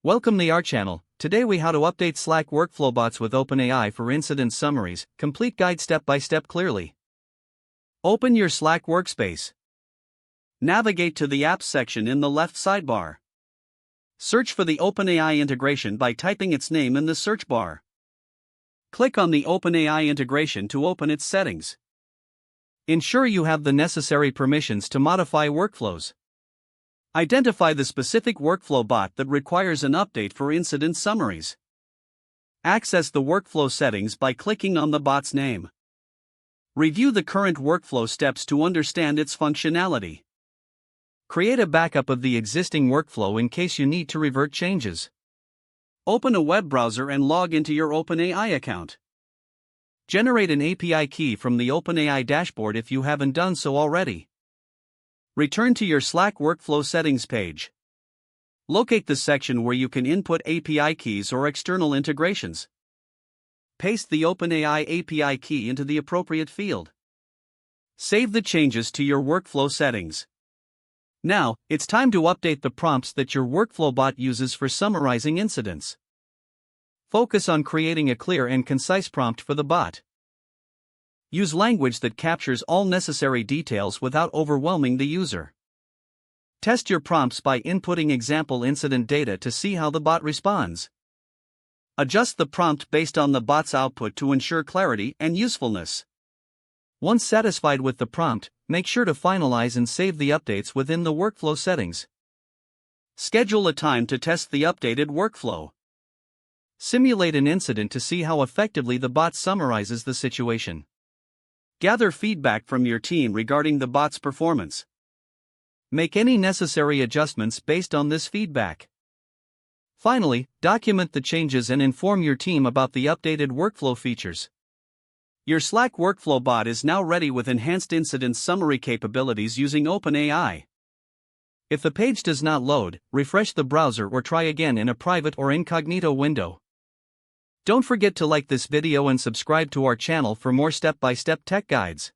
Welcome to our channel. Today we how to update Slack workflow bots with OpenAI for incident summaries. Complete guide step by step clearly. Open your Slack workspace. Navigate to the Apps section in the left sidebar. Search for the OpenAI integration by typing its name in the search bar. Click on the OpenAI integration to open its settings. Ensure you have the necessary permissions to modify workflows. Identify the specific workflow bot that requires an update for incident summaries. Access the workflow settings by clicking on the bot's name. Review the current workflow steps to understand its functionality. Create a backup of the existing workflow in case you need to revert changes. Open a web browser and log into your OpenAI account. Generate an API key from the OpenAI dashboard if you haven't done so already. Return to your Slack workflow settings page. Locate the section where you can input API keys or external integrations. Paste the OpenAI API key into the appropriate field. Save the changes to your workflow settings. Now, it's time to update the prompts that your workflow bot uses for summarizing incidents. Focus on creating a clear and concise prompt for the bot. Use language that captures all necessary details without overwhelming the user. Test your prompts by inputting example incident data to see how the bot responds. Adjust the prompt based on the bot's output to ensure clarity and usefulness. Once satisfied with the prompt, make sure to finalize and save the updates within the workflow settings. Schedule a time to test the updated workflow. Simulate an incident to see how effectively the bot summarizes the situation. Gather feedback from your team regarding the bot's performance. Make any necessary adjustments based on this feedback. Finally, document the changes and inform your team about the updated workflow features. Your Slack workflow bot is now ready with enhanced incident summary capabilities using OpenAI. If the page does not load, refresh the browser or try again in a private or incognito window. Don't forget to like this video and subscribe to our channel for more step-by-step tech guides.